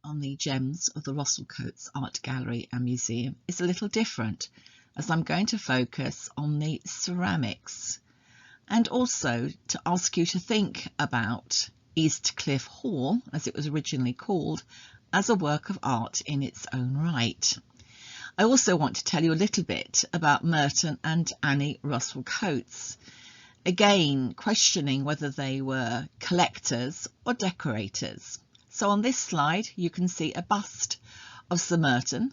On the gems of the Russell-Cotes Art Gallery and Museum is a little different, as I'm going to focus on the ceramics and also to ask you to think about East Cliff Hall, as it was originally called, as a work of art in its own right. I also want to tell you a little bit about Merton and Annie Russell-Cotes, again questioning whether they were collectors or decorators. So on this slide you can see a bust of Sir Merton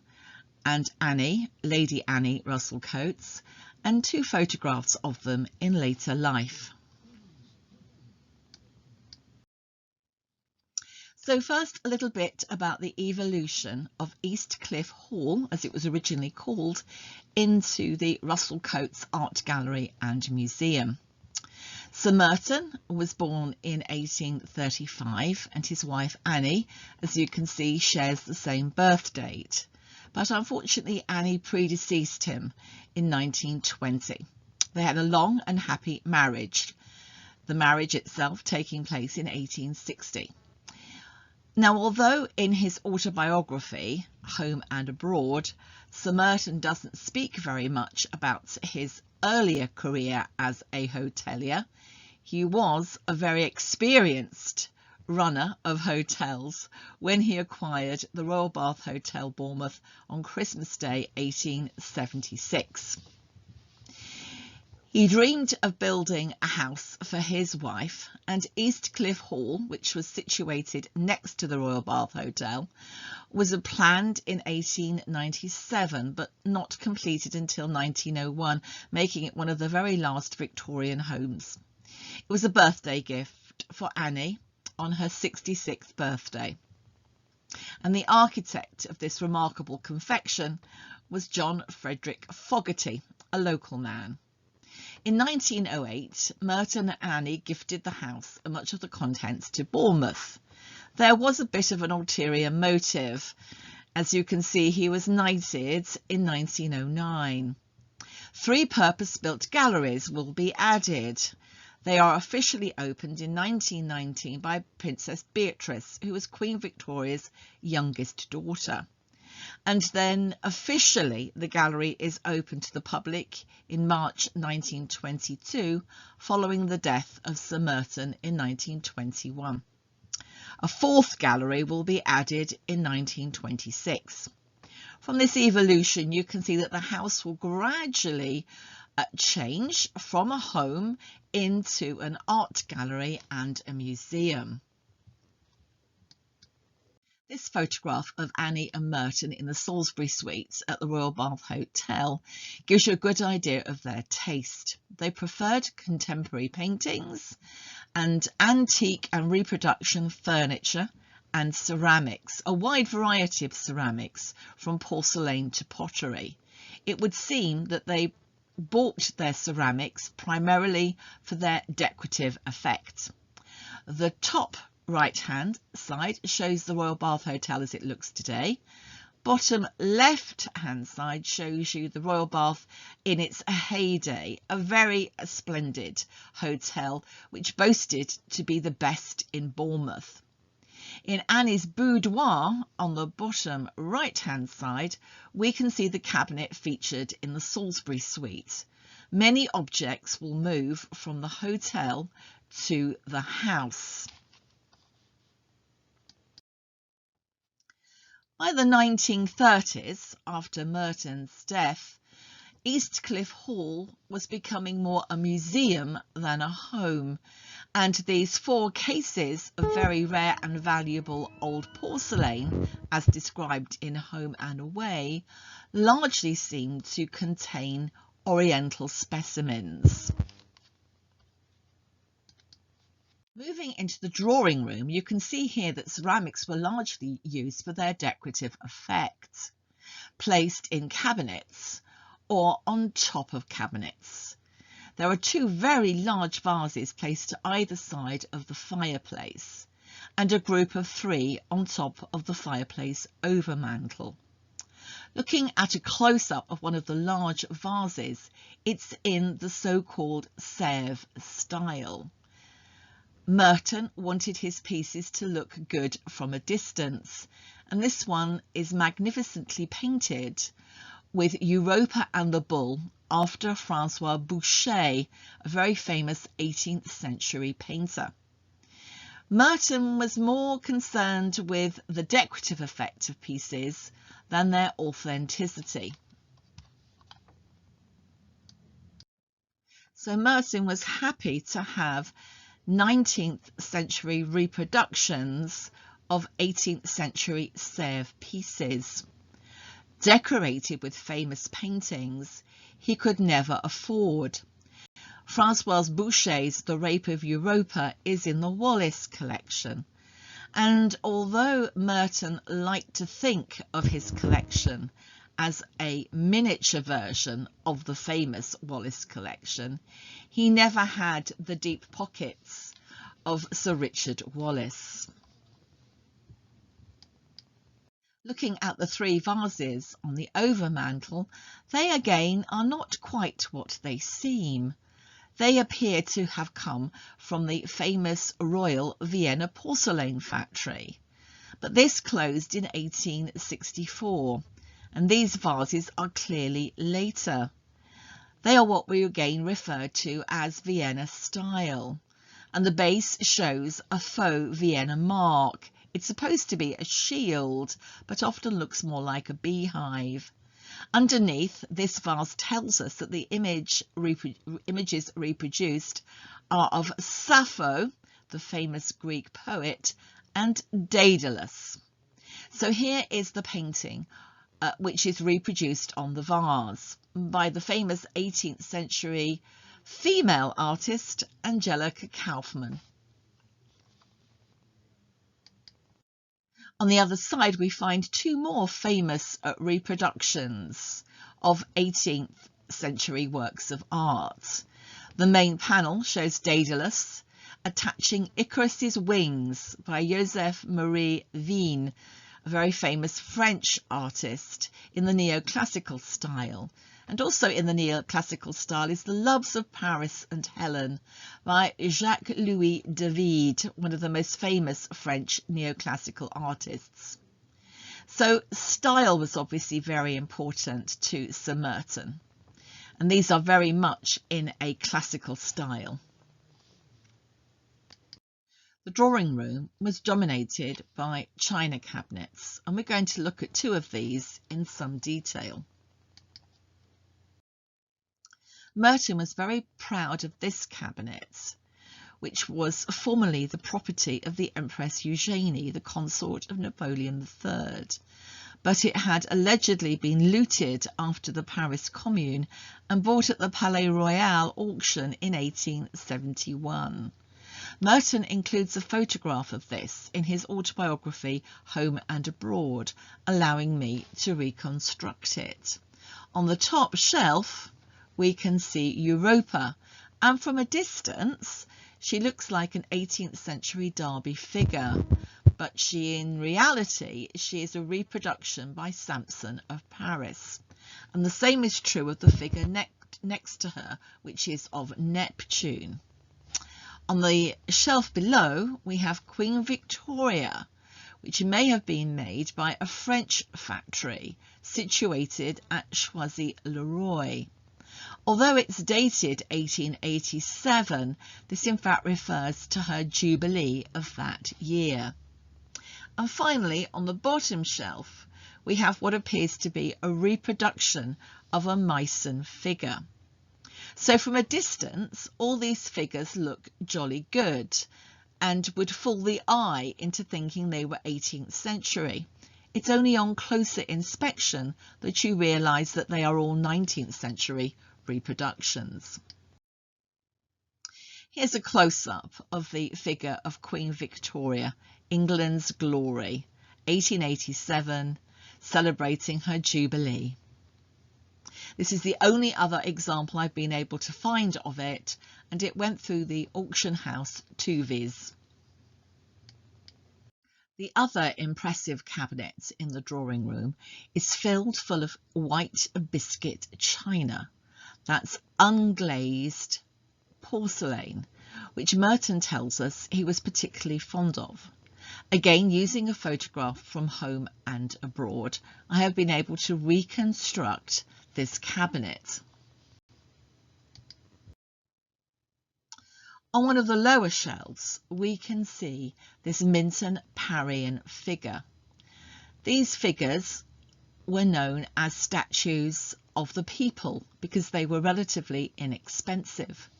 and Annie, Lady Annie Russell-Cotes, and two photographs of them in later life. So first, a little bit about the evolution of East Cliff Hall, as it was originally called, into the Russell-Cotes Art Gallery and Museum. Sir Merton was born in 1835 and his wife Annie, as you can see, shares the same birth date. But unfortunately Annie predeceased him in 1920. They had a long and happy marriage, the marriage itself taking place in 1860. Now, although in his autobiography, Home and Abroad, Sir Merton doesn't speak very much about his earlier career as a hotelier, he was a very experienced runner of hotels when he acquired the Royal Bath Hotel Bournemouth on Christmas Day 1876. He dreamed of building a house for his wife, and East Cliff Hall, which was situated next to the Royal Bath Hotel, was planned in 1897 but not completed until 1901, making it one of the very last Victorian homes. It was a birthday gift for Annie on her 66th birthday, and the architect of this remarkable confection was John Frederick Fogarty, a local man. In 1908, Merton and Annie gifted the house and much of the contents to Bournemouth. There was a bit of an ulterior motive. As you can see, he was knighted in 1909. 3 purpose-built galleries will be added. They are officially opened in 1919 by Princess Beatrice, who was Queen Victoria's youngest daughter. And then officially the gallery is open to the public in March 1922, following the death of Sir Merton in 1921. A 4th gallery will be added in 1926. From this evolution, you can see that the house will gradually change from a home into an art gallery and a museum. This photograph of Annie and Merton in the Salisbury Suites at the Royal Bath Hotel gives you a good idea of their taste. They preferred contemporary paintings and antique and reproduction furniture and ceramics, a wide variety of ceramics from porcelain to pottery. It would seem that they bought their ceramics primarily for their decorative effect. The top right-hand side shows the Royal Bath Hotel as it looks today. Bottom left-hand side shows you the Royal Bath in its heyday, a very splendid hotel which boasted to be the best in Bournemouth. In Annie's boudoir on the bottom right-hand side, we can see the cabinet featured in the Salisbury suite. Many objects will move from the hotel to the house. By the 1930s, after Merton's death, East Cliff Hall was becoming more a museum than a home, and these 4 cases of very rare and valuable old porcelain, as described in Home and Away, largely seemed to contain Oriental specimens. Moving into the drawing room, you can see here that ceramics were largely used for their decorative effect, placed in cabinets or on top of cabinets. There are 2 very large vases placed to either side of the fireplace and a group of 3 on top of the fireplace overmantel. Looking at a close-up of one of the large vases, it's in the so-called Sèvres style. Merton wanted his pieces to look good from a distance, and this one is magnificently painted with Europa and the Bull after Francois Boucher, a very famous 18th century painter. Merton was more concerned with the decorative effect of pieces than their authenticity. So Merton was happy to have 19th century reproductions of 18th century Sèvres pieces. Decorated with famous paintings he could never afford. Francois Boucher's The Rape of Europa is in the Wallace collection, and although Merton liked to think of his collection as a miniature version of the famous Wallace collection, he never had the deep pockets of Sir Richard Wallace. Looking at the three vases on the overmantel, they again are not quite what they seem. They appear to have come from the famous Royal Vienna porcelain factory, but this closed in 1864, and these vases are clearly later. They are what we again refer to as Vienna style, and the base shows a faux Vienna mark. It's supposed to be a shield, but often looks more like a beehive. Underneath, this vase tells us that the images reproduced are of Sappho, the famous Greek poet, and Daedalus. So here is the painting which is reproduced on the vase by the famous 18th century female artist Angelica Kauffmann. On the other side, we find two more famous reproductions of 18th century works of art. The main panel shows Daedalus attaching Icarus's wings by Joseph Marie Vigne, a very famous French artist in the neoclassical style. And also in the neoclassical style is The Loves of Paris and Helen by Jacques-Louis David, one of the most famous French neoclassical artists. So style was obviously very important to Sir Merton, and these are very much in a classical style. The drawing room was dominated by china cabinets, and we're going to look at two of these in some detail. Merton was very proud of this cabinet, which was formerly the property of the Empress Eugénie, the consort of Napoleon III, but it had allegedly been looted after the Paris Commune and bought at the Palais Royal auction in 1871. Merton includes a photograph of this in his autobiography Home and Abroad, allowing me to reconstruct it. On the top shelf we can see Europa, and from a distance she looks like an 18th century Derby figure, but in reality she is a reproduction by Samson of Paris, and the same is true of the figure next to her, which is of Neptune. On the shelf below we have Queen Victoria, which may have been made by a French factory situated at Choisy-le-Roi. Although it's dated 1887, this in fact refers to her jubilee of that year. And finally, on the bottom shelf, we have what appears to be a reproduction of a Meissen figure. So from a distance, all these figures look jolly good and would fool the eye into thinking they were 18th century. It's only on closer inspection that you realise that they are all 19th century reproductions. Here's a close-up of the figure of Queen Victoria, England's glory, 1887, celebrating her jubilee. This is the only other example I've been able to find of it, and it went through the auction house Tuvies. The other impressive cabinet in the drawing room is filled full of white biscuit china. That's unglazed porcelain, which Merton tells us he was particularly fond of. Again, using a photograph from home and abroad, I have been able to reconstruct this cabinet. On one of the lower shelves, we can see this Minton Parian figure. These figures were known as statues of the people because they were relatively inexpensive.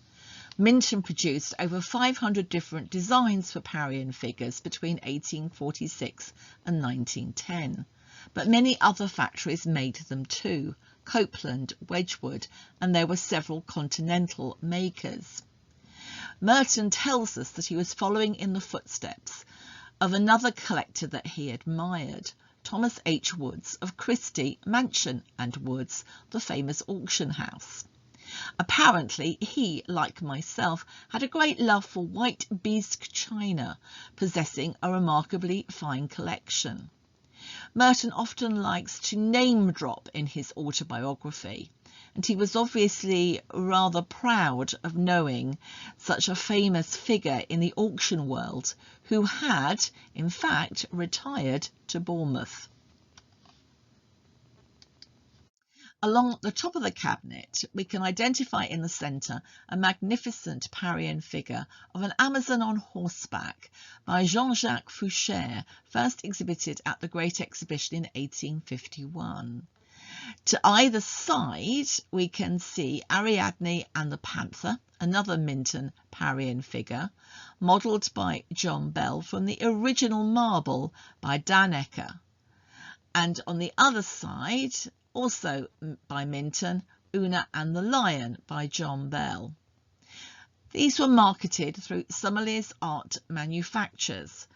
Minton produced over 500 different designs for Parian figures between 1846 and 1910, but many other factories made them too: Copeland, Wedgwood, and there were several continental makers. Merton tells us that he was following in the footsteps of another collector that he admired, Thomas H. Woods of Christie, Mansion and Woods, the famous auction house. Apparently he, like myself, had a great love for white bisque china, possessing a remarkably fine collection. Merton often likes to name drop in his autobiography, and he was obviously rather proud of knowing such a famous figure in the auction world who had, in fact, retired to Bournemouth. Along the top of the cabinet, we can identify in the centre a magnificent Parian figure of an Amazon on horseback by Jean-Jacques Foucher, first exhibited at the Great Exhibition in 1851. To either side, we can see Ariadne and the Panther, another Minton Parian figure, modelled by John Bell from the original marble by Dannecker. And on the other side, also by Minton, Una and the Lion by John Bell. These were marketed through Summerlees Art Manufactures,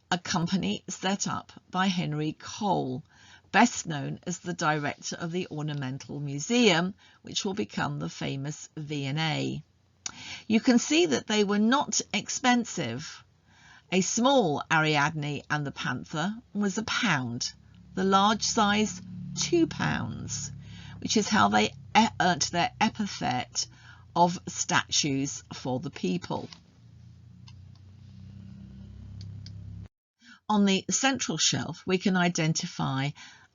a company set up by Henry Cole, best known as the director of the Ornamental Museum, which will become the famous V&A. You can see that they were not expensive. A small Ariadne and the Panther was £1, the large size £2, which is how they earned their epithet of statues for the people. On the central shelf, we can identify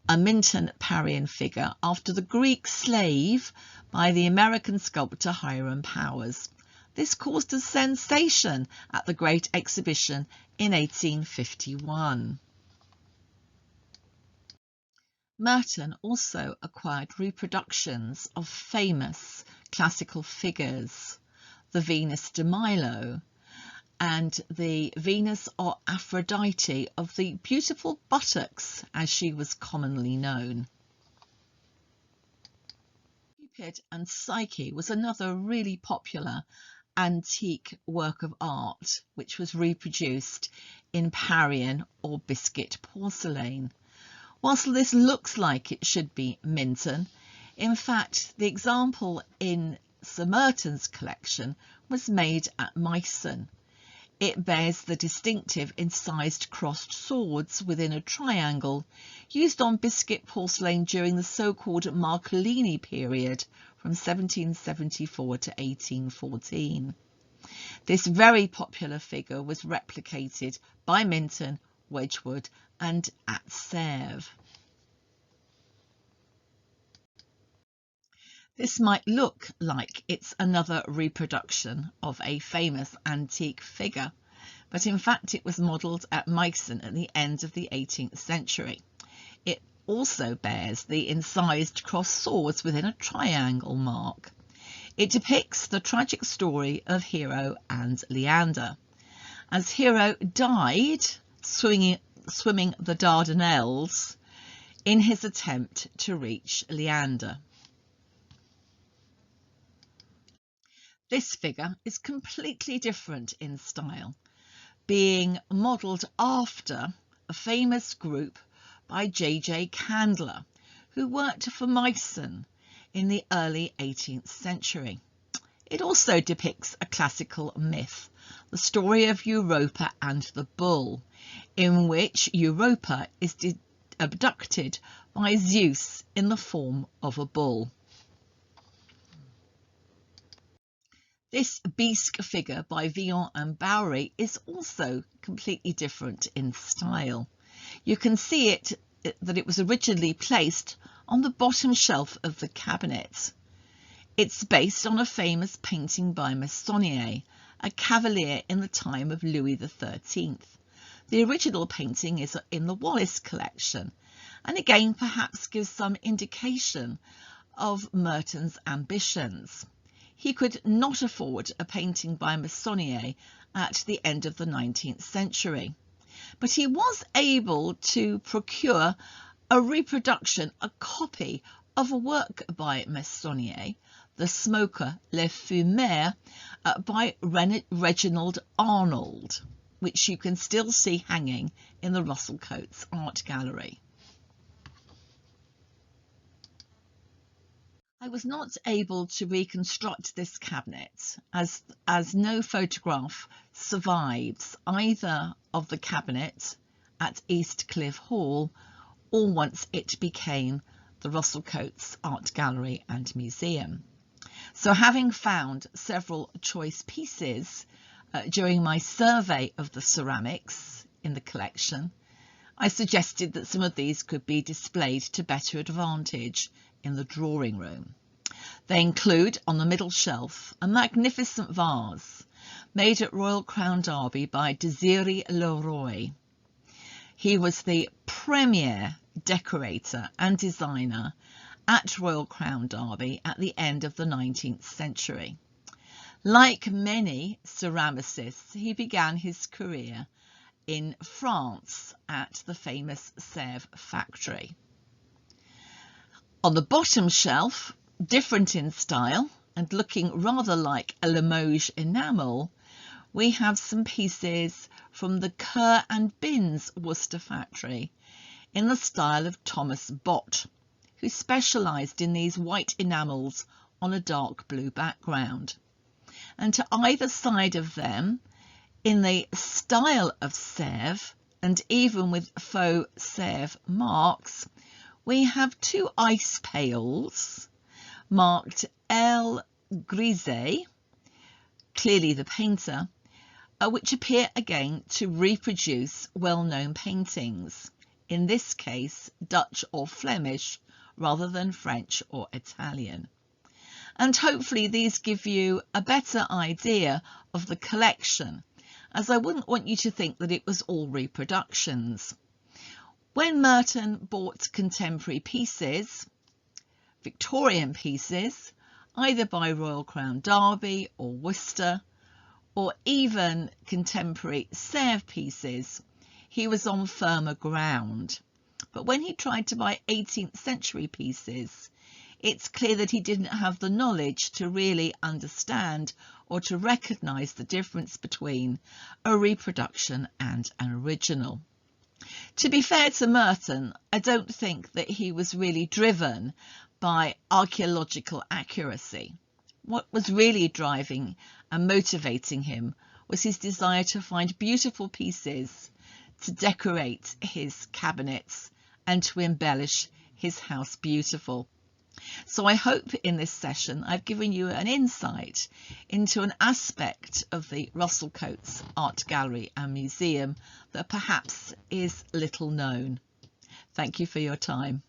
a Minton Parian figure after the Greek slave by the American sculptor Hiram Powers. This caused a sensation at the Great Exhibition in 1851. Merton also acquired reproductions of famous classical figures, the Venus de Milo and the Venus or Aphrodite of the beautiful buttocks, as she was commonly known. Cupid and Psyche was another really popular antique work of art which was reproduced in Parian or biscuit porcelain. Whilst this looks like it should be Minton, in fact the example in Sir Merton's collection was made at Meissen. It bears the distinctive incised crossed swords within a triangle used on biscuit porcelain during the so-called Marcolini period from 1774 to 1814. This very popular figure was replicated by Minton, Wedgwood and at Sèvres. This might look like it's another reproduction of a famous antique figure, but in fact it was modelled at Meissen at the end of the 18th century. It also bears the incised crossed swords within a triangle mark. It depicts the tragic story of Hero and Leander, as Hero died swimming the Dardanelles in his attempt to reach Leander. This figure is completely different in style, being modelled after a famous group by J.J. Candler, who worked for Meissen in the early 18th century. It also depicts a classical myth, the story of Europa and the bull, in which Europa is abducted by Zeus in the form of a bull. This bisque figure by Villon and Bowery is also completely different in style. You can see that it was originally placed on the bottom shelf of the cabinet. It's based on a famous painting by Meissonier, a cavalier in the time of Louis XIII. The original painting is in the Wallace collection, and again perhaps gives some indication of Merton's ambitions. He could not afford a painting by Meissonier at the end of the 19th century, but he was able to procure a reproduction, a copy of a work by Meissonier, The Smoker, Le Fumeur, by Reginald Arnold, which you can still see hanging in the Russell-Cotes Art Gallery. I was not able to reconstruct this cabinet as no photograph survives either of the cabinet at East Cliff Hall or once it became the Russell-Cotes Art Gallery and Museum. So having found several choice pieces during my survey of the ceramics in the collection, I suggested that some of these could be displayed to better advantage in the drawing room. They include, on the middle shelf, a magnificent vase made at Royal Crown Derby by Désiré Leroy. He was the premier decorator and designer at Royal Crown Derby at the end of the 19th century. Like many ceramicists, he began his career in France at the famous Sèvres factory. On the bottom shelf, different in style and looking rather like a Limoges enamel, we have some pieces from the Kerr and Binns Worcester factory in the style of Thomas Bott, who specialised in these white enamels on a dark blue background. And to either side of them, in the style of Sèvres and even with faux Sèvres marks, we have two ice pails marked L. Grisey, clearly the painter, which appear again to reproduce well-known paintings, in this case Dutch or Flemish rather than French or Italian. And hopefully these give you a better idea of the collection, as I wouldn't want you to think that it was all reproductions. When Merton bought contemporary pieces, Victorian pieces, either by Royal Crown Derby or Worcester, or even contemporary Sèvres pieces, he was on firmer ground. But when he tried to buy 18th century pieces, it's clear that he didn't have the knowledge to really understand or to recognise the difference between a reproduction and an original. To be fair to Merton, I don't think that he was really driven by archaeological accuracy. What was really driving and motivating him was his desire to find beautiful pieces to decorate his cabinets and to embellish his house beautiful. So I hope in this session I've given you an insight into an aspect of the Russell-Cotes Art Gallery and Museum that perhaps is little known. Thank you for your time.